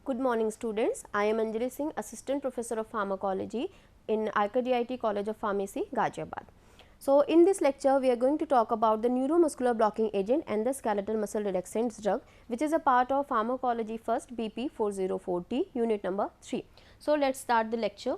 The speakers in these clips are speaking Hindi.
Good morning students, I am Anjali Singh, Assistant Professor of Pharmacology in IKDIT College of Pharmacy, Ghaziabad. So in this lecture we are going to talk about the neuromuscular blocking agent and the skeletal muscle relaxants drug, which is a part of Pharmacology First BP 404T unit number 3. So let's start the lecture.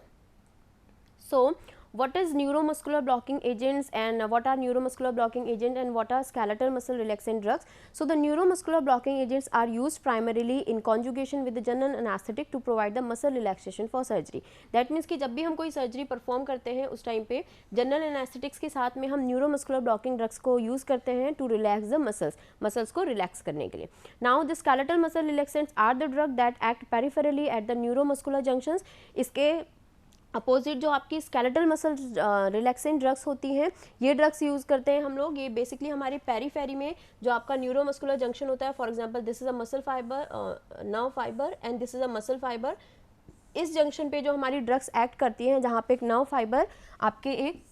So what is neuromuscular blocking agents and what are neuromuscular blocking agent and what are skeletal muscle relaxant drugs? So the neuromuscular blocking agents are used primarily in conjugation with the general anesthetic to provide the muscle relaxation for surgery. That means कि जब भी हम कोई सर्जरी परफॉर्म करते हैं उस टाइम पे जनरल एनेस्थेटिक्स के साथ में हम न्यूरोमस्कुलर ब्लॉकिंग ड्रग्स को यूज़ करते हैं टू रिलैक्स द मसल्स को रिलैक्स करने के लिए. Now the skeletal muscle relaxants are the drug that act peripherally at the neuromuscular junctions. इसके अपोजिट जो आपकी स्केलेटल मसल रिलैक्सेंट ड्रग्स होती हैं, ये ड्रग्स यूज़ करते हैं हम लोग. ये बेसिकली हमारी पेरीफेरी में जो आपका न्यूरोमस्कुलर जंक्शन होता है, for example this is a muscle fibre, nerve fibre and this is a muscle fibre. इस जंक्शन पे जो हमारी ड्रग्स एक्ट करती हैं, जहाँ पे एक नर्व फाइबर आपके एक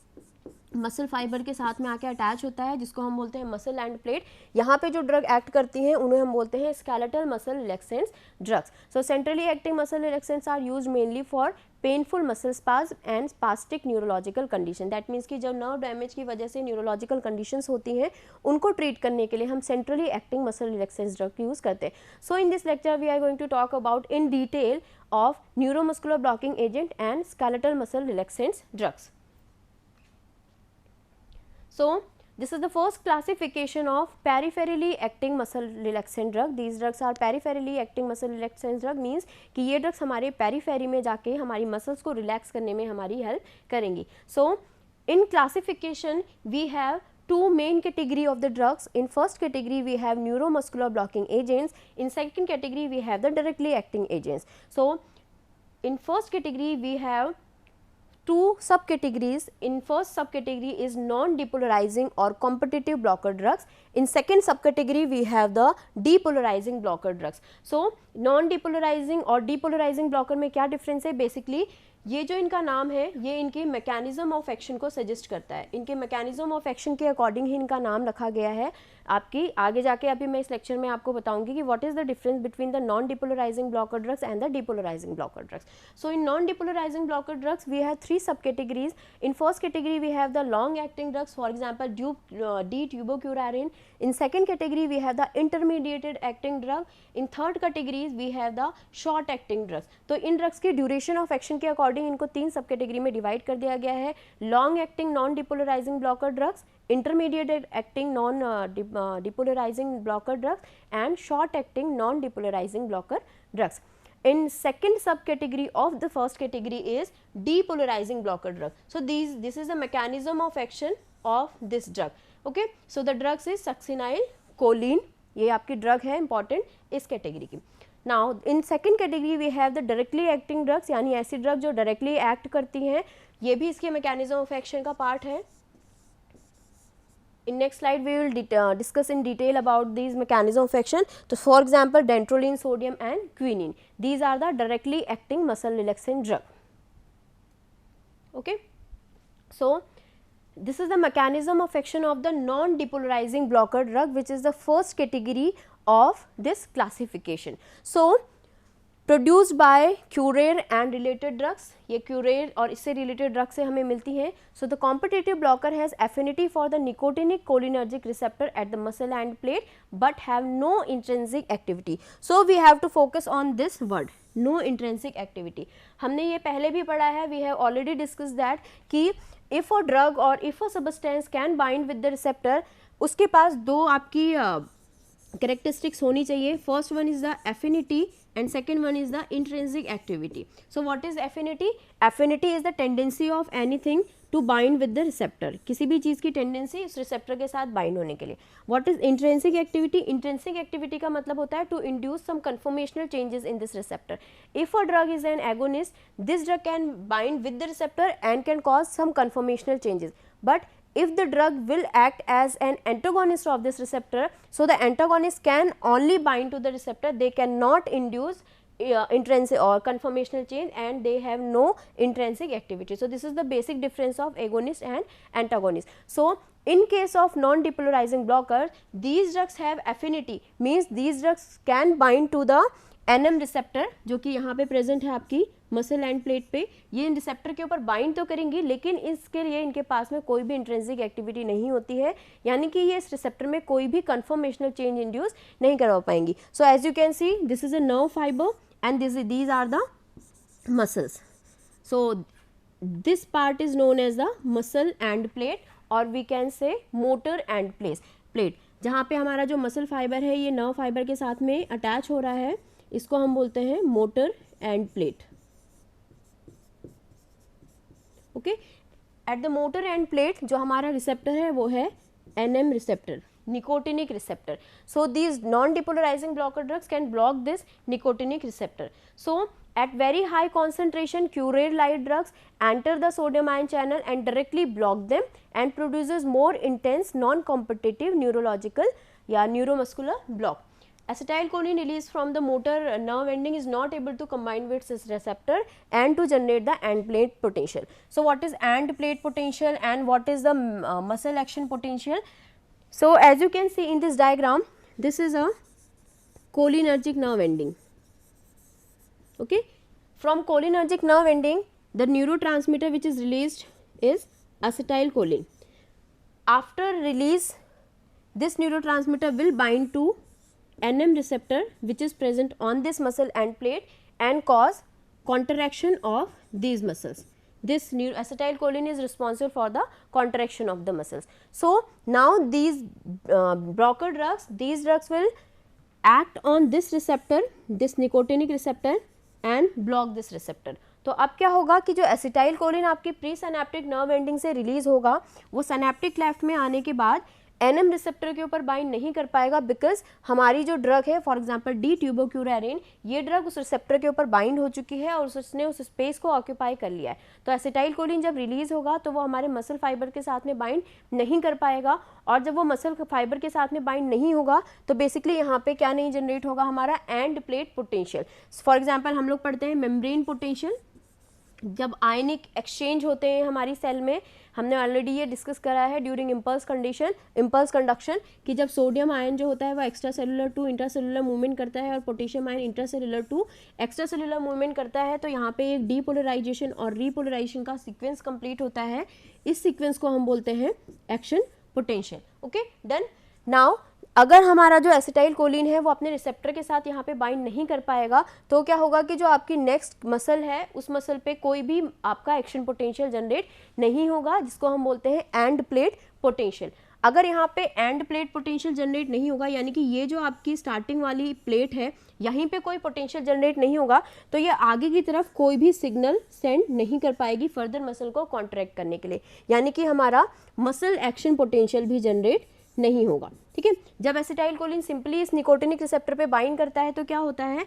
मसल फाइबर के साथ में आके अटैच होता है, जिसको हम बोलते हैं मसल एंड प्लेट. यहाँ पे जो ड्रग एक्ट करती हैं उन्हें हम बोलते हैं skeletal muscle relaxants drugs. So centrally acting muscle relaxants are used mainly for painful muscle spasm and spastic neurological condition. That means कि जब नर्व डैमेज की वजह से न्यूरोलॉजिकल कंडीशंस होती हैं, उनको ट्रीट करने के लिए हम centrally acting muscle relaxants drug use करते हैं. So in this lecture we are going to talk about in detail of neuromuscular blocking agent and skeletal muscle relaxants drugs. So this is the first classification of peripherally acting muscle relaxant drug. These drugs are peripherally acting muscle relaxant drug means कि ये drugs हमारे periphery में जाके हमारी muscles को relax करने में हमारी help करेंगी. So in classification we have two main category of the drugs. In first category we have neuromuscular blocking agents. In second category we have the directly acting agents. So in first category we have two subcategories. In first subcategory is non-depolarizing or competitive blocker drugs. In second subcategory we have the depolarizing blocker drugs. So non-depolarizing और depolarizing blocker में क्या difference है? Basically ये जो इनका नाम है, ये इनके मैकेनिज्म ऑफ एक्शन को सजेस्ट करता है. इनके मैकेनिज्म ऑफ एक्शन के अकॉर्डिंग ही इनका नाम रखा गया है. आपकी आगे जाके अभी मैं इस लेक्चर में आपको बताऊंगी कि what is the difference between the non depolarizing blocker drugs and the depolarizing blocker drugs. So in non depolarizing blocker drugs we have three sub categories. In first category we have the long acting drugs, for example D tubocurarine. In second category we have the intermediate acting drug. In third categories we have the short acting drugs. तो इन drugs के duration of action के according इनको तीन सब category में divide कर दिया गया है. long acting non depolarizing blocker drugs, intermediate acting non depolarizing blocker drugs and short acting non depolarizing blocker drugs. In second subcategory of the first category is depolarizing blocker drug. So this is the mechanism of action of this drug. Okay, so the drugs is succinyl choline. ये आपकी ड्रग है इंपॉर्टेंट इस कैटेगरी की. Now in second category we have the directly acting drugs, यानी ऐसी ड्रग जो डायरेक्टली एक्ट करती हैं. ये भी इसके मैकेनिज्म ऑफ एक्शन का पार्ट है. In next slide we will discuss in detail about these mechanism of action. So for example dantrolene, sodium and quinine. These are the directly acting muscle relaxant drug. Okay, so this is the mechanism of action of the non depolarizing blocker drug, which is the first category of this classification. So produced by curare and related drugs. ये क्यूरेर और इससे रिलेटेड ड्रग्स से हमें मिलती हैं. So the competitive blocker has affinity for the nicotinic cholinergic receptor at the muscle end plate but have no intrinsic activity. So we have to focus on this word, no intrinsic activity. हमने ये पहले भी पढ़ा है, we have already discussed that कि इफ़ अ ड्रग और if a substance can bind with the receptor, उसके पास दो आपकी कैरेक्टरिस्टिक्स होनी चाहिए. First one is the affinity and second one is the intrinsic activity. So what is affinity? Affinity is the tendency of anything to bind with the receptor. किसी भी चीज़ की tendency इस receptor के साथ bind होने के लिए. What is intrinsic activity? Intrinsic activity का मतलब होता है to induce some conformational changes in this receptor. If a drug is an agonist, this drug can bind with the receptor and can cause some conformational changes. But if the drug will act as an antagonist of this receptor, so the antagonist can only bind to the receptor, they cannot induce intrinsic or conformational change and they have no intrinsic activity. So this is the basic difference of agonist and antagonist. So in case of non-depolarizing blocker, these drugs have affinity, means these drugs can bind to the NM receptor जो कि यहाँ पे प्रेजेंट है आपकी मसल एंड प्लेट पे, ये इन रिसेप्टर के ऊपर बाइंड तो करेंगी लेकिन इसके लिए इनके पास में कोई भी इंट्रिंसिक एक्टिविटी नहीं होती है, यानी कि ये इस रिसेप्टर में कोई भी कन्फर्मेशनल चेंज इंड्यूस नहीं करवा पाएंगी. So as you can see this is a nerve fibre and these are the muscles. So this part is known as the muscle and plate or we can say motor and plate. जहाँ पे हमारा जो मसल फाइबर है ये नर्व फाइबर के साथ में अटैच हो रहा है, इसको हम बोलते हैं motor end plate. Okay, at the motor end plate जो हमारा रिसेप्टर है वो है NM receptor, nicotinic receptor. So these non-depolarizing blocker drugs can block this nicotinic receptor. So at very high concentration, Curare light drugs enter the sodium ion channel and directly block them and produces more intense non-competitive neurological या neuromuscular block. Acetylcholine released from the motor nerve ending is not able to combine with its receptor and to generate the end plate potential. So what is end plate potential and what is the muscle action potential? So as you can see in this diagram, this is a cholinergic nerve ending. Okay, from cholinergic nerve ending, the neurotransmitter which is released is acetylcholine. After release, this neurotransmitter will bind to NM receptor which is present on this muscle end plate and cause contraction of these muscles. This acetylcholine is responsible for the contraction of the muscles. So now these blocker drugs, these drugs will act on this receptor, this nicotinic receptor and block this receptor. तो अब क्या होगा कि जो एसिटाइलकोलिन आपकी प्री सिनेप्टिक नर्व एंडिंग से रिलीज होगा वो सिनेप्टिक क्लेफ्ट में आने के बाद एनएम रिसेप्टर के ऊपर बाइंड नहीं कर पाएगा, बिकॉज हमारी जो ड्रग है फॉर एग्जांपल डी ट्यूबोक्यूरारिन, ये ड्रग उस रिसेप्टर के ऊपर बाइंड हो चुकी है और उसने उस स्पेस को ऑक्यूपाई कर लिया है. तो एसिटाइलकोलिन जब रिलीज होगा तो वो हमारे मसल फाइबर के साथ में बाइंड नहीं कर पाएगा और जब वो मसल फाइबर के साथ में बाइंड नहीं होगा तो बेसिकली यहाँ पे क्या नहीं जनरेट होगा, हमारा and plate potential. For example हम लोग पढ़ते हैं मेम्ब्रेन पोटेंशियल. जब आयनिक एक्सचेंज होते हैं हमारी सेल में, हमने ऑलरेडी ये डिस्कस करा है ड्यूरिंग इम्पल्स कंडक्शन कि जब सोडियम आयन जो होता है वो extra cellular to intra cellular movement करता है और potassium ion intra cellular to extra cellular movement करता है, तो यहाँ पे एक डीपोलराइजेशन और रीपोलराइजेशन का सीक्वेंस कंप्लीट होता है. इस सीक्वेंस को हम बोलते हैं action potential. Okay, done. Now अगर हमारा जो एसिटाइलकोलिन है वो अपने रिसेप्टर के साथ यहाँ पे बाइंड नहीं कर पाएगा तो क्या होगा कि जो आपकी नेक्स्ट मसल है उस मसल पे कोई भी आपका एक्शन पोटेंशियल जनरेट नहीं होगा, जिसको हम बोलते हैं एंड प्लेट पोटेंशियल. अगर यहाँ पे एंड प्लेट पोटेंशियल जनरेट नहीं होगा, यानी कि ये जो आपकी स्टार्टिंग वाली प्लेट है यहीं पे कोई पोटेंशियल जनरेट नहीं होगा, तो ये आगे की तरफ कोई भी सिग्नल सेंड नहीं कर पाएगी फर्दर मसल को कॉन्ट्रैक्ट करने के लिए, यानी कि हमारा मसल एक्शन पोटेंशियल भी जनरेट नहीं होगा. ठीक है, जब एसिटाइलकोलिन सिंपली इस निकोटिनिक रिसेप्टर पे बाइंड करता है तो क्या होता है,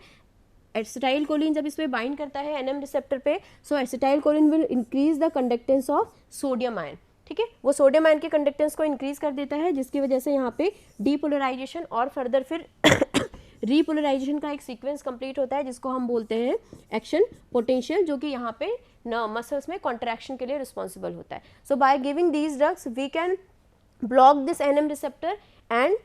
एसिटाइलकोलिन जब इस पे बाइंड करता है एनएम रिसेप्टर पे, so acetylcholine will increase the conductance of sodium ion. ठीक है, वो सोडियम आयन के कंडक्टेंस को इंक्रीज कर देता है जिसकी वजह से यहाँ पे डीपोलराइजेशन और फर्दर फिर रीपोलराइजेशन का एक सीक्वेंस कंप्लीट होता है जिसको हम बोलते हैं एक्शन पोटेंशियल, जो कि यहाँ पे मसल्स में कॉन्ट्रैक्शन के लिए रिस्पॉन्सिबल होता है. So by giving these drugs we can block this NM receptor and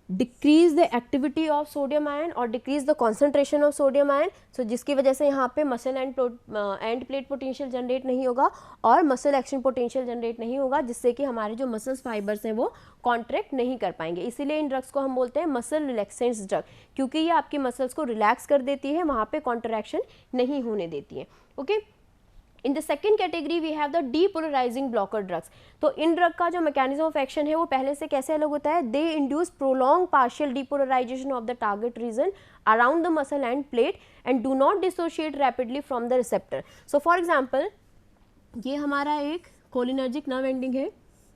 decrease the activity of sodium ion or decrease the concentration of sodium ion. So जिसकी वजह से यहाँ पे muscle end plate potential generate नहीं होगा और मसल एक्शन पोटेंशियल जनरेट नहीं होगा, जिससे कि हमारे जो मसल्स फाइबर्स हैं वो कॉन्ट्रैक्ट नहीं कर पाएंगे. इसीलिए इन ड्रग्स को हम बोलते हैं मसल रिलैक्सेंट्स ड्रग, क्योंकि ये आपकी मसल्स को रिलैक्स कर देती है, वहाँ पे कॉन्ट्रैक्शन नहीं होने देती है. Okay, in the second category we have the depolarizing blocker drugs. तो इन ड्रग का जो मैकेनिज्म ऑफ एक्शन है वो पहले से कैसे अलग होता है, they induce prolong partial depolarization of the target region around the muscle end plate and do not dissociate rapidly from the receptor. So for example ये हमारा एक कोलिनर्जिक नर्व एंडिंग है,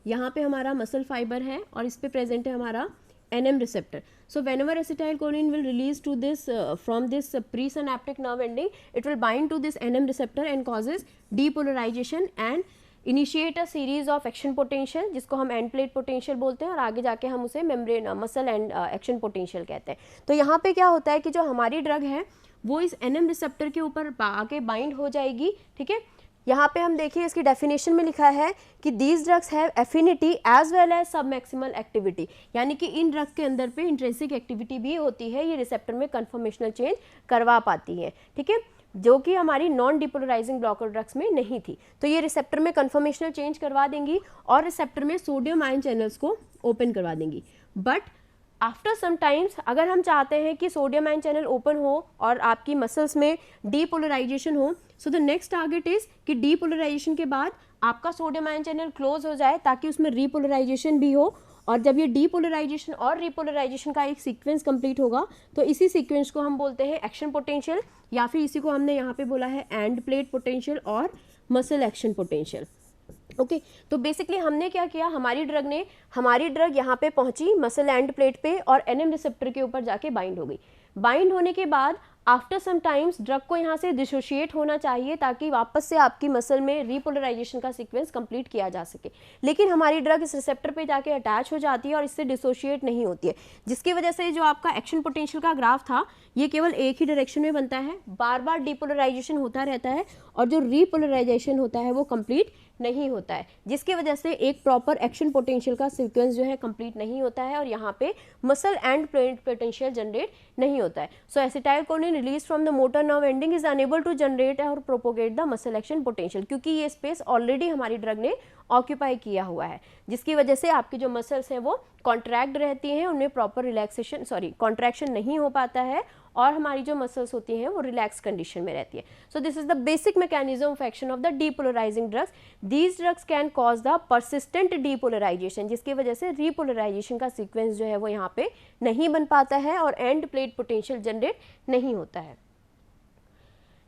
यहाँ पे हमारा मसल फाइबर है और इस पे प्रेजेंट है हमारा NM receptor. So whenever acetylcholine will release to this from this presynaptic nerve ending, it will bind to this NM receptor and causes depolarization and initiate a series of action potential, जिसको हम end plate potential बोलते हैं और आगे जाके हम उसे membrane muscle and action potential कहते हैं. तो यहाँ पे क्या होता है कि जो हमारी ड्रग है वो इस NM receptor के ऊपर आके बाइंड हो जाएगी. ठीक है, यहाँ पे हम देखिए इसकी डेफिनेशन में लिखा है कि these drugs have affinity as well as sub maximal activity, यानी कि इन ड्रग्स के अंदर पे इंट्रिंसिक एक्टिविटी भी होती है, ये रिसेप्टर में कन्फर्मेशनल चेंज करवा पाती है, ठीक है, जो कि हमारी नॉन डिपोलराइजिंग ब्लॉकर ड्रग्स में नहीं थी। तो ये रिसेप्टर में कन्फर्मेशनल चेंज करवा देंगी और रिसेप्टर में सोडियम आयन चैनल्स को ओपन करवा देंगी। बट आफ्टर सम टाइम्स अगर हम चाहते हैं कि सोडियम आयन चैनल ओपन हो और आपकी मसल्स में डीपोलराइजेशन हो, so the next target is कि डीपोलराइजेशन के बाद आपका सोडियम आयन चैनल क्लोज हो जाए ताकि उसमें रीपोलराइजेशन भी हो, और जब ये डीपोलराइजेशन और रीपोलराइजेशन का एक सीक्वेंस कंप्लीट होगा तो इसी सीक्वेंस को हम बोलते हैं एक्शन पोटेंशियल, या फिर इसी को हमने यहाँ पे बोला है एंड प्लेट पोटेंशियल और मसल एक्शन पोटेंशियल। ओके, तो बेसिकली हमने क्या किया, हमारी ड्रग यहाँ पे पहुंची मसल एंड प्लेट पे और एनएम रिसेप्टर के ऊपर जाके बाइंड हो गई। बाइंड होने के बाद आफ्टर सम टाइम्स ड्रग को यहाँ से डिसोशिएट होना चाहिए ताकि वापस से आपकी मसल में रीपोलराइजेशन का सीक्वेंस कंप्लीट किया जा सके, लेकिन हमारी ड्रग इस रिसेप्टर पे जाके अटैच हो जाती है और इससे डिसोशिएट नहीं होती है, जिसकी वजह से जो आपका एक्शन पोटेंशियल का ग्राफ था ये केवल एक ही डायरेक्शन में बनता है, बार बार डीपोलराइजेशन होता रहता है और जो रीपोलराइजेशन होता है वो कंप्लीट नहीं होता है, जिसकी वजह से एक प्रॉपर एक्शन पोटेंशियल का सीक्वेंस जो है कंप्लीट नहीं होता है और यहाँ पे muscle end plate potential generate नहीं होता है। So acetylcholine release from the motor nerve ending is unable to generate और propagate the muscle action potential, क्योंकि ये स्पेस ऑलरेडी हमारी ड्रग ने ऑक्यूपाई किया हुआ है, जिसकी वजह से आपकी जो मसल्स हैं वो कॉन्ट्रैक्ट रहती हैं, उनमें प्रॉपर रिलैक्सेशन कॉन्ट्रैक्शन नहीं हो पाता है और हमारी जो मसल्स होती हैं वो रिलैक्स कंडीशन में रहती है। So this is the basic mechanism of action of the depolarizing drugs. These drugs can cause the persistent depolarization, जिसकी वजह से रीपोलराइजेशन का सीक्वेंस जो है वो यहाँ पे नहीं बन पाता है और एंड प्लेट पोटेंशियल जनरेट नहीं होता है।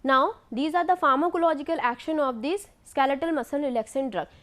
Now these are the pharmacological action of this skeletal muscle relaxant drug.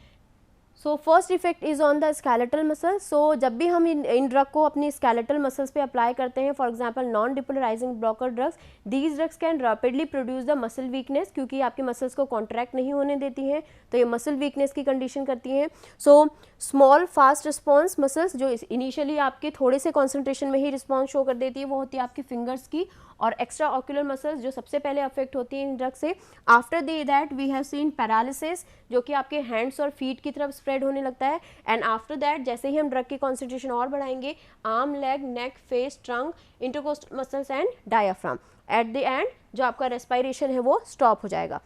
So first effect is on the skeletal muscle. So जब भी हम इन ड्रग को अपनी स्केलेटल मसल्स पे अप्लाई करते हैं, for example non depolarizing blocker drugs, these drugs can rapidly produce the muscle weakness, क्योंकि आपके मसल्स को कॉन्ट्रैक्ट नहीं होने देती हैं तो ये मसल वीकनेस की कंडीशन करती हैं। So small fast response muscles जो इनिशियली आपके थोड़े से कॉन्सेंट्रेशन में ही रिस्पॉन्स शो कर देती है वो होती है आपकी फिंगर्स की, और एक्स्ट्रा ऑक्यूलर मसल्स जो सबसे पहले अफेक्ट होती हैं इन ड्रग से। After that we have seen paralysis, जो कि आपके हैंड्स और फीट की तरफ स्प्रेड होने लगता है, एंड आफ्टर दैट जैसे ही हम ड्रग की कॉन्सेंट्रेशन और बढ़ाएंगे, arm, leg, neck, face, trunk, intercostal muscles and diaphragm. At the end जो आपका रेस्पिरेशन है वो स्टॉप हो जाएगा,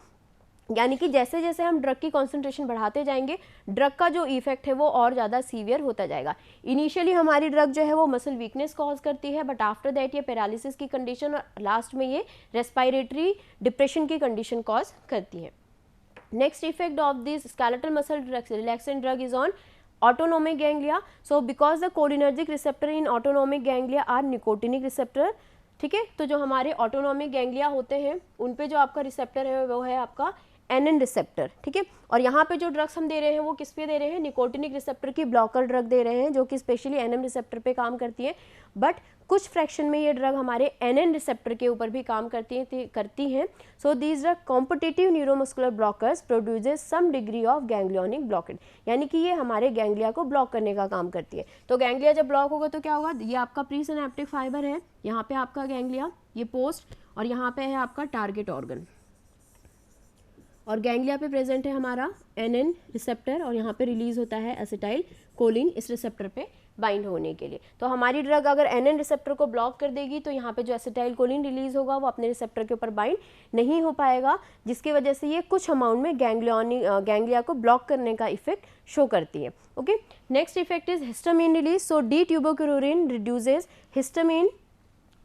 यानी कि जैसे जैसे हम ड्रग की कॉन्सेंट्रेशन बढ़ाते जाएंगे ड्रग का जो इफेक्ट है वो और ज़्यादा सीवियर होता जाएगा। इनिशियली हमारी ड्रग जो है वो मसल वीकनेस कॉज करती है, बट आफ्टर दैट ये पैरालिसिस की कंडीशन और लास्ट में ये रेस्पिरेटरी डिप्रेशन की कंडीशन कॉज करती है। Next effect of this skeletal muscle relaxant drug is on autonomic ganglia. So because the cholinergic receptor in autonomic ganglia are nicotinic receptor, ठीक है, तो जो हमारे ऑटोनोमिक गैंग्लिया होते हैं उन पे जो आपका रिसेप्टर है वो है आपका एनएन रिसेप्टर, ठीक है, और यहाँ पे जो ड्रग्स हम दे रहे हैं वो किस पे दे रहे हैं, निकोटिनिक रिसेप्टर की ब्लॉकर ड्रग दे रहे हैं जो कि स्पेशली एनएम रिसेप्टर पे काम करती है, बट कुछ फ्रैक्शन में ये ड्रग हमारे एनएन रिसेप्टर के ऊपर भी काम करती हैं। So these drug competitive neuromuscular blockers produces some degree of ganglionic blockage, यानी कि ये हमारे गैंग्लिया को ब्लॉक करने का काम करती है। तो गैंग्लिया जब ब्लॉक होगा तो क्या होगा, ये आपका प्री सिनेप्टिक फाइबर है, यहाँ पे आपका गैंग्लिया, ये पोस्ट, और यहाँ पे है आपका टारगेट ऑर्गन, और गैंग्लिया पे प्रेजेंट है हमारा एनएन रिसेप्टर और यहाँ पे रिलीज होता है एसिटाइल कोलिन इस रिसेप्टर पे बाइंड होने के लिए। तो हमारी ड्रग अगर एनएन रिसेप्टर को ब्लॉक कर देगी तो यहाँ पे जो एसिटाइल कोलिन रिलीज होगा वो अपने रिसेप्टर के ऊपर बाइंड नहीं हो पाएगा, जिसकी वजह से ये कुछ अमाउंट में गैंग्लिया को ब्लॉक करने का इफेक्ट शो करती है। Okay, next effect is histamine release. So D tubocurarine reduces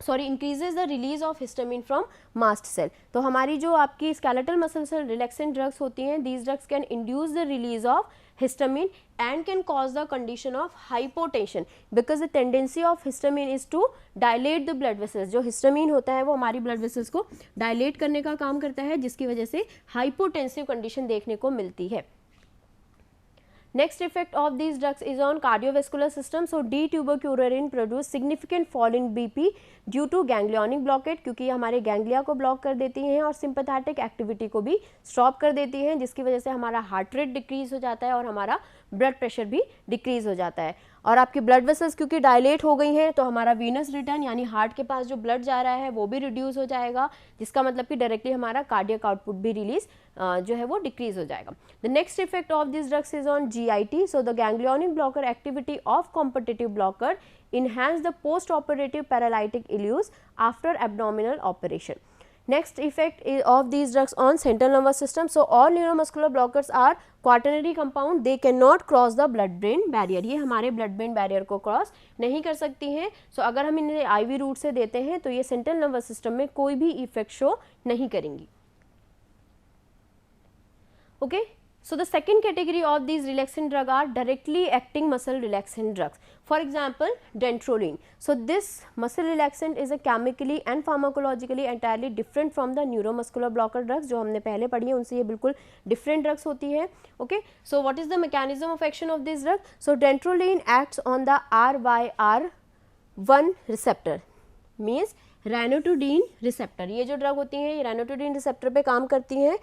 increases the release of histamine from mast cell. तो हमारी जो आपकी skeletal muscle cell relaxant drugs होती हैं, these drugs can induce the release of histamine and can cause the condition of hypotension because the tendency of histamine is to dilate the blood vessels। जो histamine होता है वो हमारी blood vessels को dilate करने का काम करता है, जिसकी वजह से hypotensive condition देखने को मिलती है। Next effect of these drugs is on cardiovascular system. So D-tuberculorin produce significant fall in BP due to ganglionic blockade, क्योंकि हमारे गैंग्लिया को ब्लॉक कर देती हैं और सिंपैथेटिक एक्टिविटी को भी स्टॉप कर देती हैं, जिसकी वजह से हमारा हार्ट रेट डिक्रीज हो जाता है और हमारा ब्लड प्रेशर भी डिक्रीज हो जाता है। और आपकी ब्लड वेसल्स क्योंकि डायलेट हो गई हैं तो हमारा वीनस रिटर्न यानी हार्ट के पास जो ब्लड जा रहा है वो भी रिड्यूस हो जाएगा, जिसका मतलब कि डायरेक्टली हमारा कार्डियक आउटपुट भी रिलीज जो है वो डिक्रीज हो जाएगा। The next effect of this drugs is on GIT, so the ganglionic blocker activity of competitive blocker enhance the post operative paralytic ileus after abdominal operation. Next effect of these drugs on central nervous system. So all neuromuscular blockers are quaternary compound, they cannot cross the blood brain barrier. ये हमारे blood brain barrier को क्रॉस नहीं कर सकती हैं. So अगर हम इन्हें IV रूट से देते हैं तो ये सेंट्रल नर्वस सिस्टम में कोई भी इफेक्ट शो नहीं करेंगी. Okay. So the second category of these relaxant drugs are directly acting muscle relaxant drugs. For example, dantrolene. So this muscle relaxant is a chemically and pharmacologically entirely different from the neuromuscular blocker drugs जो हमने पहले पढ़ी है, उनसे ये बिल्कुल different drugs होती है. Okay. So what is the mechanism of action of this drug? So dantrolene acts on the RYR1 receptor, means ranitidine receptor. ये जो ड्रग होती हैं ये ranitidine receptor पे काम करती हैं.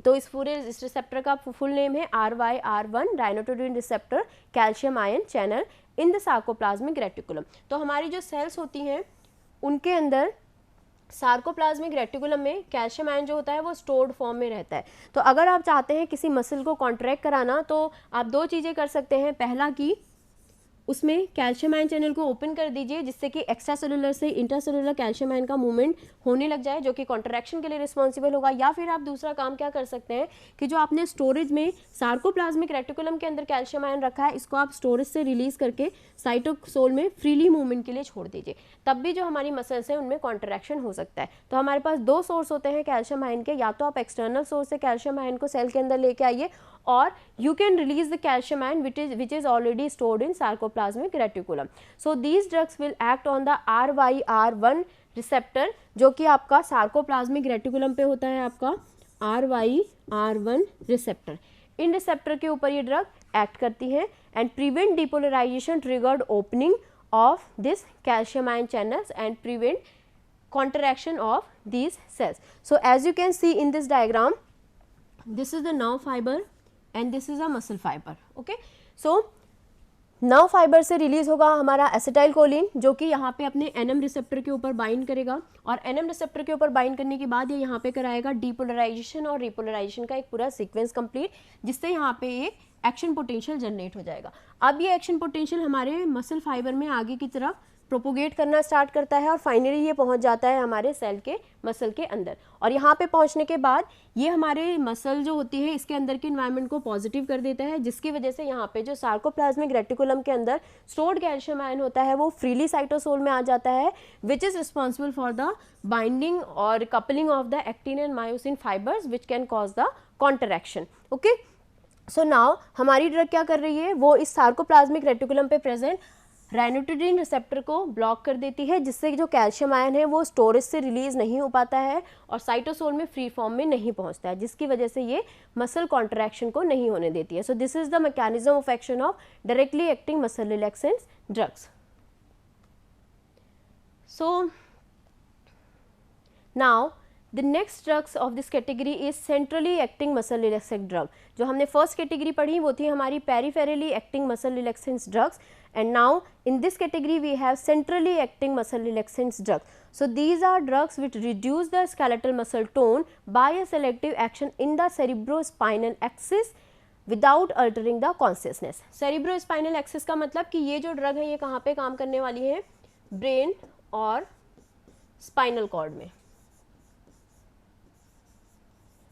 तो इस पूरे इस रिसेप्टर का फुल नेम है RYR1 ryanodine receptor calcium ion channel in the sarcoplasmic reticulum. तो हमारी जो सेल्स होती हैं उनके अंदर सार्कोप्लाज्मिक रेटिकुलम में कैल्शियम आयन जो होता है वो स्टोर्ड फॉर्म में रहता है. तो अगर आप चाहते हैं किसी मसल को कॉन्ट्रैक्ट कराना तो आप दो चीज़ें कर सकते हैं. पहला कि उसमें कैल्शियम आयन चैनल को ओपन कर दीजिए जिससे कि एक्स्ट्रा सेलुलर से इंट्रासेलुलर कैल्शियम आयन का मूवमेंट होने लग जाए जो कि कॉन्ट्रैक्शन के लिए रिस्पॉन्सिबल होगा. या फिर आप दूसरा काम क्या कर सकते हैं कि जो आपने स्टोरेज में सार्कोप्लाज्मिक रेटिकुलम के अंदर कैल्शियम आयन रखा है इसको आप स्टोरेज से रिलीज करके साइटोसोल में फ्रीली मूवमेंट के लिए छोड़ दीजिए. तब भी जो हमारी मसल्स हैं उनमें कॉन्ट्रैक्शन हो सकता है. तो हमारे पास दो सोर्स होते हैं कैल्शियम आयन के. या तो आप एक्सटर्नल सोर्स से कैल्शियम आयन को सेल के अंदर लेके आइए और you can release the calcium ion which is already stored in sarcoplasmic reticulum. So these drugs will act on the RYR1 receptor जो कि आपका सार्कोप्लाज्मिक रेटिकुलम पे होता है आपका RYR1 रिसेप्टर. इन रिसेप्टर के ऊपर ये ड्रग एक्ट करती है and prevent depolarization triggered opening of this calcium ion channels and prevent contraction of these cells. So as you can see in this diagram, this is the nerve fiber and this is a muscle fiber. Okay. So nerve fibre से रिलीज होगा हमारा एसिटाइल कोलिन जो कि यहाँ पे अपने एनएम रिसेप्टर के ऊपर बाइंड करेगा और एनएम रिसेप्टर के ऊपर बाइंड करने के बाद ये यहाँ पे कराएगा डीपोलराइजेशन और रिपोलराइजेशन का एक पूरा सीक्वेंस कंप्लीट जिससे यहाँ पे एक एक्शन पोटेंशियल जनरेट हो जाएगा. अब ये एक्शन पोटेंशियल हमारे मसल फाइबर में आगे की तरफ प्रोपोगेट करना स्टार्ट करता है और फाइनली ये पहुंच जाता है हमारे सेल के मसल के अंदर. और यहाँ पे पहुंचने के बाद ये हमारे मसल जो होती है इसके अंदर के इन्वायरमेंट को पॉजिटिव कर देता है जिसकी वजह से यहाँ पे जो सार्कोप्लाज्मिक रेटिकुलम के अंदर स्टोर्ड कैल्शियम आयन होता है वो फ्रीली साइटोसोल में आ जाता है which is responsible for the binding और coupling of the actin and myosin fibres which can cause the contraction. Okay. So now हमारी ड्रग क्या कर रही है वो इस सार्कोप्लाज्मिक रेटिकुलम पे प्रेजेंट राइनोटिडिन रिसेप्टर को ब्लॉक कर देती है जिससे जो कैल्शियम आयन है वो स्टोरेज से रिलीज नहीं हो पाता है और साइटोसोल में फ्री फॉर्म में नहीं पहुंचता है जिसकी वजह से ये मसल कॉन्ट्रैक्शन को नहीं होने देती है. So this is the mechanism of action of directly acting muscle relaxant drugs. So now The next drugs of this category is centrally acting muscle relaxant drug. जो हमने फर्स्ट कैटेगरी पढ़ी वो थी हमारी peripherally acting muscle relaxant drugs and now in this category we have centrally acting muscle relaxant drugs. So these are drugs which reduce the skeletal muscle tone by a selective action in the cerebrospinal axis without altering the consciousness. Cerebrospinal axis का मतलब कि ये जो ड्रग है ये कहाँ पे काम करने वाली है ब्रेन और स्पाइनल कॉर्ड में.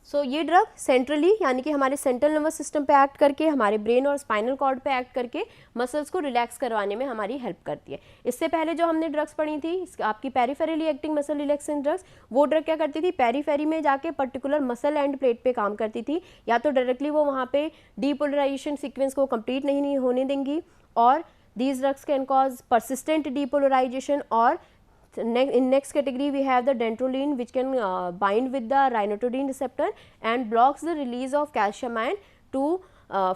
सो ये ड्रग सेंट्रली यानी कि हमारे सेंट्रल नर्वस सिस्टम पे एक्ट करके हमारे ब्रेन और स्पाइनल कॉर्ड पे एक्ट करके मसल्स को रिलैक्स करवाने में हमारी हेल्प करती है. इससे पहले जो हमने ड्रग्स पढ़ी थी आपकी peripherally acting muscle relaxant drugs वो ड्रग क्या करती थी पेरीफेरी में जाके पर्टिकुलर मसल एंड प्लेट पे काम करती थी या तो डायरेक्टली वो वहाँ पे डीपोलराइजेशन सीक्वेंस को कंप्लीट नहीं होने देंगी और these drugs can cause persistent depolarization और in next category we have the dantrolene which can bind with the rhinotidine receptor and blocks the release of calcium ion to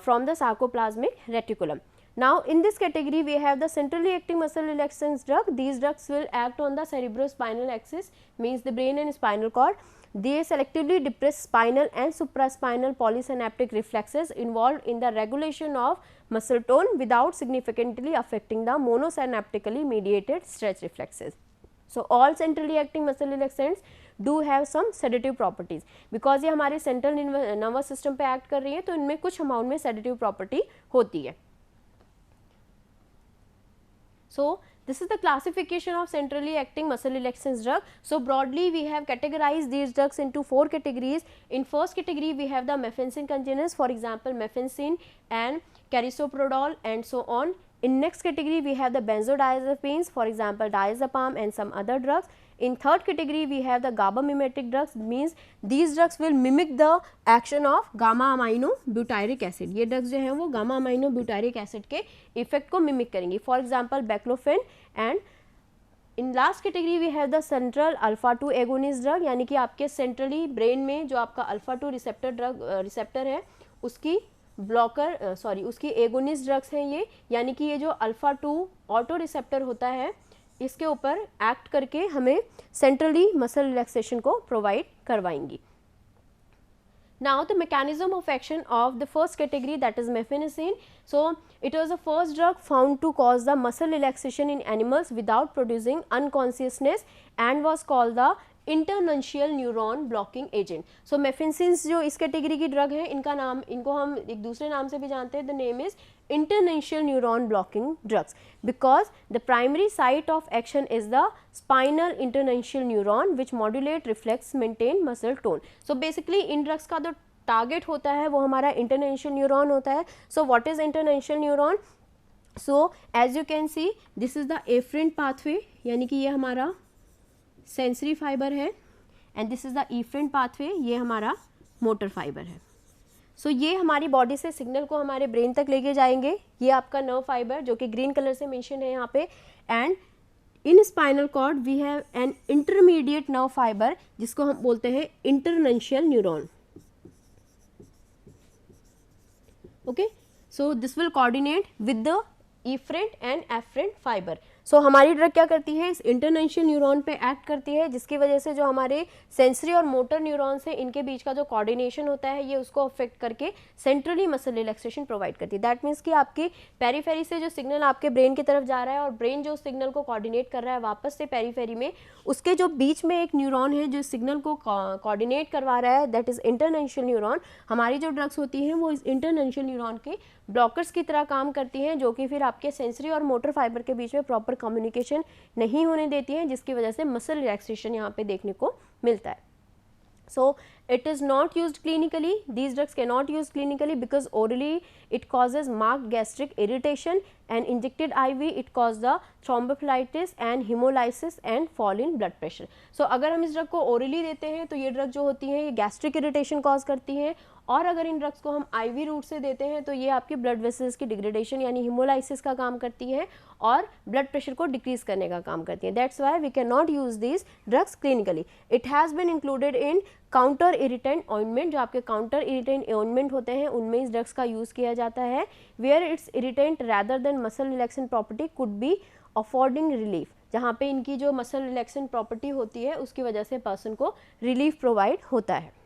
from the sarcoplasmic reticulum. Now in this category we have the centrally acting muscle relaxant drug. These drugs will act on the cerebrospinal axis means the brain and spinal cord. They selectively depress spinal and supraspinal polysynaptic reflexes involved in the regulation of muscle tone without significantly affecting the monosynaptically mediated stretch reflexes. So all centrally acting muscle relaxants do have some sedative properties, because ये हमारे सेंट्रल नर्वस सिस्टम पे एक्ट कर रही है तो इनमें कुछ अमाउंट में सेडेटिव प्रॉपर्टी होती है. So this is the classification of centrally acting muscle relaxants drug. So broadly we have categorized these drugs into 4 categories. In first category we have the mefensin congeners, for example mefensin and carisoprodol and so on. In next category we have the benzodiazepines, for example diazepam and some other drugs. In third category we have the GABA mimetic drugs, means these drugs will mimic the action of gamma amino butyric acid. ये drugs जो हैं वो gamma amino butyric acid के effect को mimic करेंगी, for example baclofen. And in last category we have the central alpha 2 agonist drug, यानी कि आपके centrally brain में जो आपका alpha 2 receptor है उसकी ब्लॉकर उसकी एगोनिस्ट ड्रग्स हैं ये, यानी कि ये जो अल्फा 2 ऑटो रिसेप्टर होता है इसके ऊपर एक्ट करके हमें सेंट्रली मसल रिलैक्सेशन को provide करवाएंगी. Now the mechanism of action of the first category, that is mefensin. So it was the first drug found to cause the muscle relaxation in animals without producing unconsciousness and was called the internuncial neuron blocking agent. So mephenesins जो इस कैटेगरी की ड्रग है इनको हम एक दूसरे नाम से भी जानते हैं. The name is internuncial neuron blocking drugs because the primary site of action is the spinal internuncial neuron which modulate reflex maintain muscle tone. So basically इन ड्रग्स का जो टारगेट होता है वो हमारा इंटरनशियल न्यूरॉन होता है. So what is internuncial neuron? So as you can see this is the afferent pathway, यानी कि ये हमारा सेंसरी फाइबर है and this is the efferent pathway, ये हमारा मोटर फाइबर है. सो ये हमारी बॉडी से सिग्नल को हमारे ब्रेन तक लेके जाएंगे. ये आपका नर्व फाइबर जो कि ग्रीन कलर से मेंशन है यहाँ पे. And in spinal cord we have an intermediate nerve fibre जिसको हम बोलते हैं internuncial neuron. Okay, so this will coordinate with the efferent and afferent fibre. So हमारी ड्रग क्या करती है, इस इंटरनशियल न्यूरॉन पे एक्ट करती है, जिसकी वजह से जो हमारे सेंसरी और मोटर न्यूरॉन्स हैं इनके बीच का जो कोऑर्डिनेशन होता है ये उसको अफेक्ट करके सेंट्रली मसल रिलैक्सेशन प्रोवाइड करती है. दैट मीन्स कि आपकी पेरीफेरी से जो सिग्नल आपके ब्रेन की तरफ जा रहा है और ब्रेन जो सिग्नल को कोऑर्डिनेट कर रहा है वापस से पेरीफेरी में, उसके जो बीच में एक न्यूरॉन है जो सिग्नल को कोऑर्डिनेट करवा रहा है, दैट इज इंटरनशियल न्यूरॉन. हमारी जो ड्रग्स होती हैं वो इस इंटरनशियल न्यूरॉन के ब्लॉकर्स की तरह काम करती हैं, जो कि फिर आपके सेंसरी और मोटर फाइबर के बीच में प्रॉपर कम्युनिकेशन नहीं होने देती हैं, जिसकी वजह से मसल रिलैक्सेशन यहाँ पे देखने को मिलता है. So it is not used clinically. These drugs cannot use clinically because orally it causes marked gastric irritation and injected IV it causes the thrombophlebitis and hemolysis and fall in blood pressure. So अगर हम इस ड्रग को orally देते हैं तो ये ड्रग जो होती है ये गैस्ट्रिक इरिटेशन कॉज करती है, और अगर इन ड्रग्स को हम IV रूट से देते हैं तो ये आपकी ब्लड वेसल्स की डिग्रेडेशन यानी हिमोलाइसिस का काम करती है और ब्लड प्रेशर को डिक्रीज करने का काम करती है. That's why we can not use these drugs clinically. It has been included in counter irritant ointment. जो आपके काउंटर इरिटेंट ऑइंटमेंट होते हैं उनमें इस ड्रग्स का यूज़ किया जाता है, where it's irritant rather than muscle relaxant property could be affording relief. जहाँ पे इनकी जो मसल रिलैक्सेंट प्रॉपर्टी होती है उसकी वजह से पर्सन को रिलीफ प्रोवाइड होता है.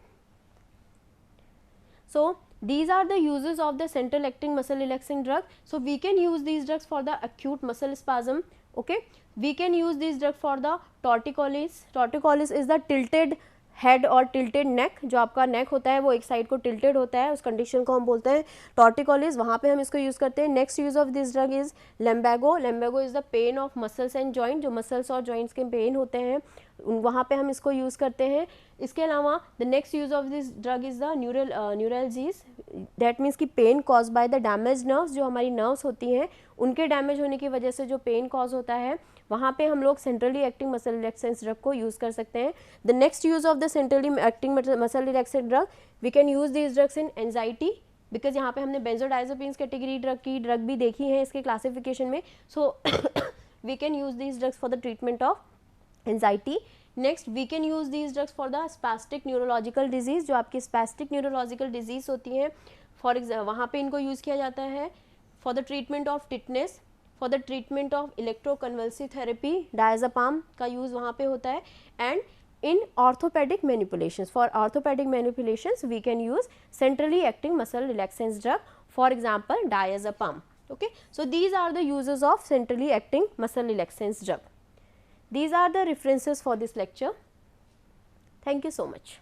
So these are the uses of the central acting muscle relaxing drug. So we can use these drugs for the acute muscle spasm. Okay, we can use these drugs for the torticollis. Torticollis is the tilted head और टिल्टेड नेक. जो आपका नेक होता है वो एक साइड को टिल्टेड होता है, उस कंडीशन को हम बोलते हैं टॉर्टिकोलिस. वहाँ पे हम इसको यूज़ करते हैं. Next use of this drug is lumbago. Lumbago is the pain of muscles and joint. जो मसल्स और जॉइंट्स के पेन होते हैं वहाँ पे हम इसको यूज़ करते हैं. इसके अलावा the next use of this drug is the neuralgias. That means कि pain cause by the damage nerves. जो हमारी नर्व्स होती हैं उनके डैमेज होने की वजह से जो पेन कॉज होता है वहाँ पे हम लोग centrally acting muscle relaxant drug को यूज़ कर सकते हैं. The next use of the centrally acting muscle relaxant drug, we can use this drugs in anxiety, because यहाँ पे हमने बेंजोडाइज़ेपिन्स कैटेगरी की ड्रग भी देखी है इसके क्लासिफिकेशन में. So we can use this drugs for the treatment of anxiety. Next we can use these drugs for the spastic neurological disease. जो आपकी स्पैस्टिक न्यूरोलॉजिकल डिजीज़ होती हैं फॉर एग्जाम्पल वहाँ पे इनको यूज़ किया जाता है for the treatment of tetanus, for the treatment of electroconvulsive therapy. Diazepam का यूज़ वहाँ पे होता है. And in orthopedic manipulations. For orthopedic manipulations, we can use centrally acting muscle relaxant drug, for example, diazepam. Okay, so these are the uses of centrally acting muscle relaxant drug. These are the references for this lecture. Thank you so much.